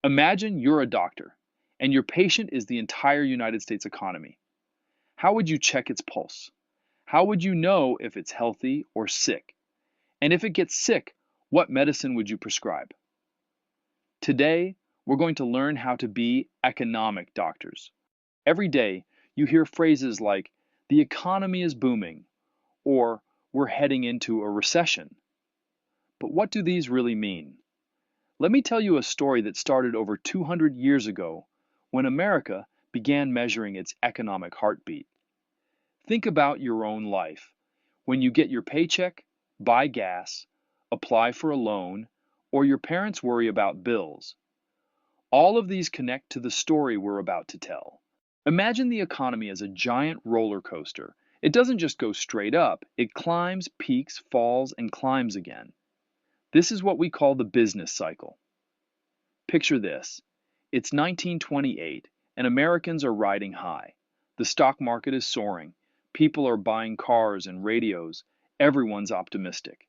Imagine you're a doctor and your patient is the entire United States economy. How would you check its pulse? How would you know if it's healthy or sick? And if it gets sick, what medicine would you prescribe? Today, we're going to learn how to be economic doctors. Every day, you hear phrases like, the economy is booming, or we're heading into a recession. But what do these really mean? Let me tell you a story that started over 200 years ago when America began measuring its economic heartbeat. Think about your own life. When you get your paycheck, buy gas, apply for a loan, or your parents worry about bills. All of these connect to the story we're about to tell. Imagine the economy as a giant roller coaster. It doesn't just go straight up, it climbs, peaks, falls, and climbs again. This is what we call the business cycle. Picture this. It's 1928, and Americans are riding high. The stock market is soaring. People are buying cars and radios. Everyone's optimistic.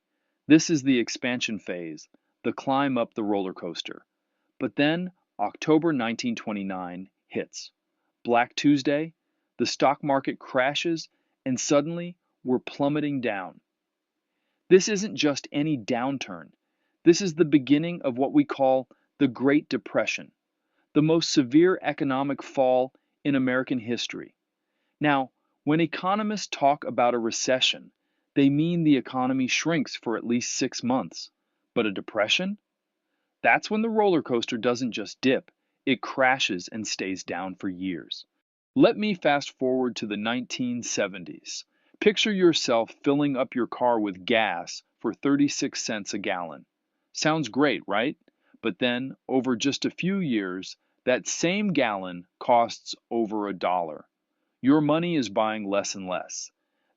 This is the expansion phase, the climb up the roller coaster. But then, October 1929 hits. Black Tuesday, the stock market crashes, and suddenly we're plummeting down. This isn't just any downturn. This is the beginning of what we call the Great Depression, the most severe economic fall in American history. Now, when economists talk about a recession, they mean the economy shrinks for at least 6 months. But a depression? That's when the roller coaster doesn't just dip, it crashes and stays down for years. Let me fast forward to the 1970s. Picture yourself filling up your car with gas for 36 cents a gallon. Sounds great, right? But then, over just a few years, that same gallon costs over $1. Your money is buying less and less.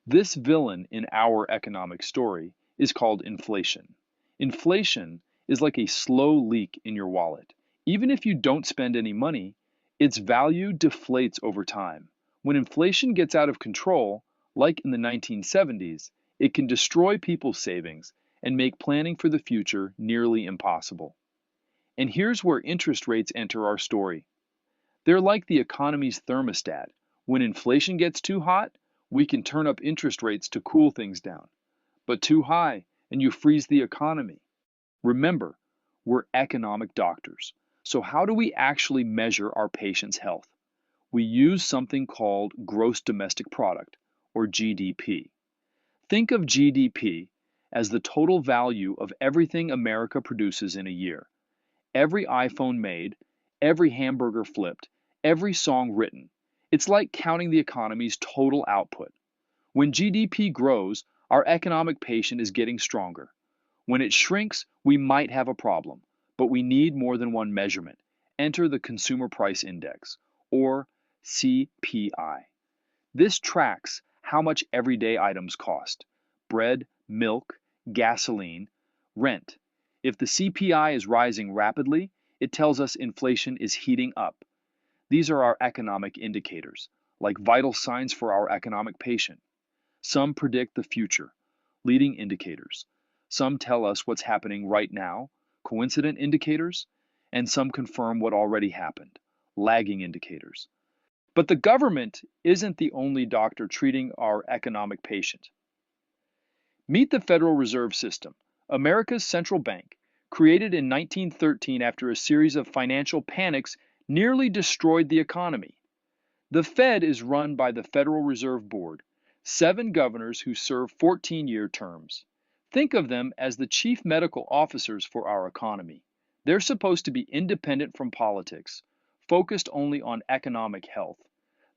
This villain in our economic story is called inflation. Inflation is like a slow leak in your wallet. Even if you don't spend any money, its value deflates over time. When inflation gets out of control, like in the 1970s, it can destroy people's savings and make planning for the future nearly impossible. And here's where interest rates enter our story. They're like the economy's thermostat. When inflation gets too hot, we can turn up interest rates to cool things down. But too high, and you freeze the economy. Remember, we're economic doctors. So how do we actually measure our patients' health? We use something called gross domestic product, or GDP. Think of GDP as the total value of everything America produces in a year. Every iPhone made, every hamburger flipped, every song written. It's like counting the economy's total output. When GDP grows, our economic patient is getting stronger. When it shrinks, we might have a problem, but we need more than one measurement. Enter the Consumer Price Index, or CPI. This tracks how much everyday items cost: bread, milk, gasoline, rent. If the CPI is rising rapidly, it tells us inflation is heating up. These are our economic indicators, like vital signs for our economic patient. Some predict the future, leading indicators. Some tell us what's happening right now, coincident indicators, and some confirm what already happened, lagging indicators. But the government isn't the only doctor treating our economic patient. Meet the Federal Reserve System, America's central bank, created in 1913 after a series of financial panics nearly destroyed the economy. The Fed is run by the Federal Reserve Board, 7 governors who serve 14-year terms. Think of them as the chief medical officers for our economy. They're supposed to be independent from politics, focused only on economic health.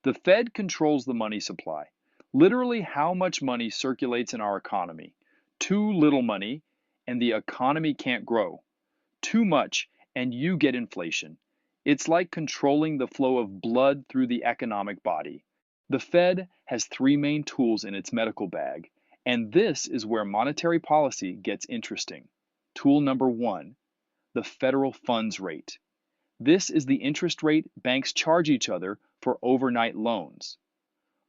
The Fed controls the money supply, literally how much money circulates in our economy. Too little money, and the economy can't grow. Too much, and you get inflation. It's like controlling the flow of blood through the economic body. The Fed has 3 main tools in its medical bag, and this is where monetary policy gets interesting. Tool number 1, the federal funds rate. This is the interest rate banks charge each other for overnight loans.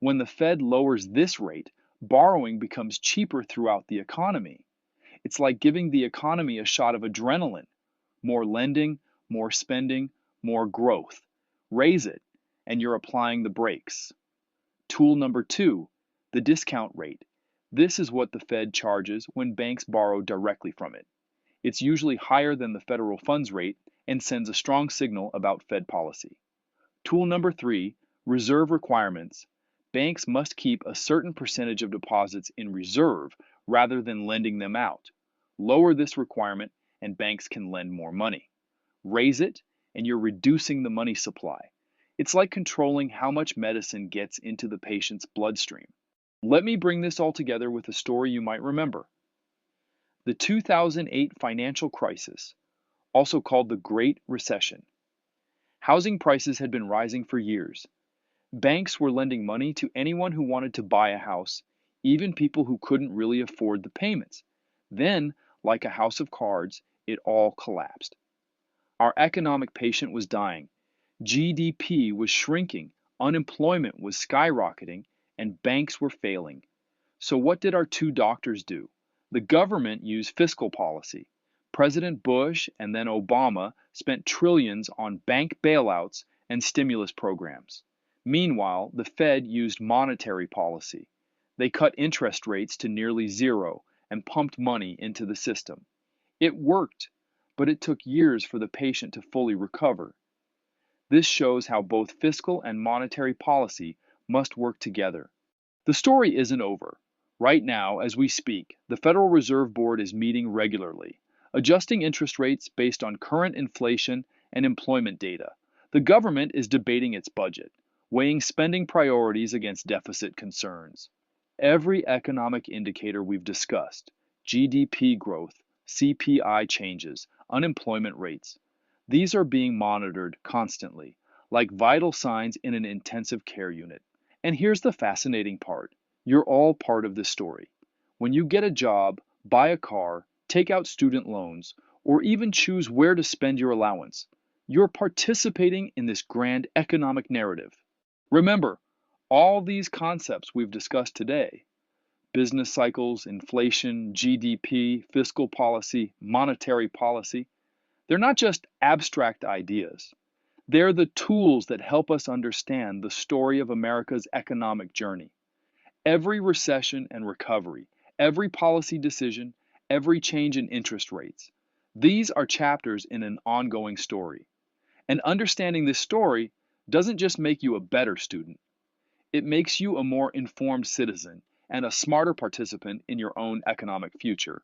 When the Fed lowers this rate, borrowing becomes cheaper throughout the economy. It's like giving the economy a shot of adrenaline. More lending, more spending, more growth. Raise it, and you're applying the brakes. Tool number 2, the discount rate. This is what the Fed charges when banks borrow directly from it. It's usually higher than the federal funds rate and sends a strong signal about Fed policy. Tool number 3, reserve requirements. Banks must keep a certain percentage of deposits in reserve rather than lending them out. Lower this requirement and banks can lend more money. Raise it and you're reducing the money supply. It's like controlling how much medicine gets into the patient's bloodstream. Let me bring this all together with a story you might remember. The 2008 financial crisis, also called the Great Recession. Housing prices had been rising for years. Banks were lending money to anyone who wanted to buy a house, even people who couldn't really afford the payments. Then, like a house of cards, it all collapsed. Our economic patient was dying. GDP was shrinking, unemployment was skyrocketing, and banks were failing. So what did our 2 doctors do? The government used fiscal policy. President Bush and then Obama spent trillions on bank bailouts and stimulus programs. Meanwhile, the Fed used monetary policy. They cut interest rates to nearly zero and pumped money into the system. It worked, but it took years for the patient to fully recover. This shows how both fiscal and monetary policy must work together. The story isn't over. Right now, as we speak, the Federal Reserve Board is meeting regularly, adjusting interest rates based on current inflation and employment data. The government is debating its budget, weighing spending priorities against deficit concerns. Every economic indicator we've discussed, GDP growth, CPI changes, unemployment rates, these are being monitored constantly, like vital signs in an intensive care unit. And here's the fascinating part. You're all part of this story. When you get a job, buy a car, take out student loans, or even choose where to spend your allowance, you're participating in this grand economic narrative. Remember, all these concepts we've discussed today, business cycles, inflation, GDP, fiscal policy, monetary policy, they're not just abstract ideas. They're the tools that help us understand the story of America's economic journey. Every recession and recovery, every policy decision, every change in interest rates, these are chapters in an ongoing story. And understanding this story doesn't just make you a better student, it makes you a more informed citizen and a smarter participant in your own economic future.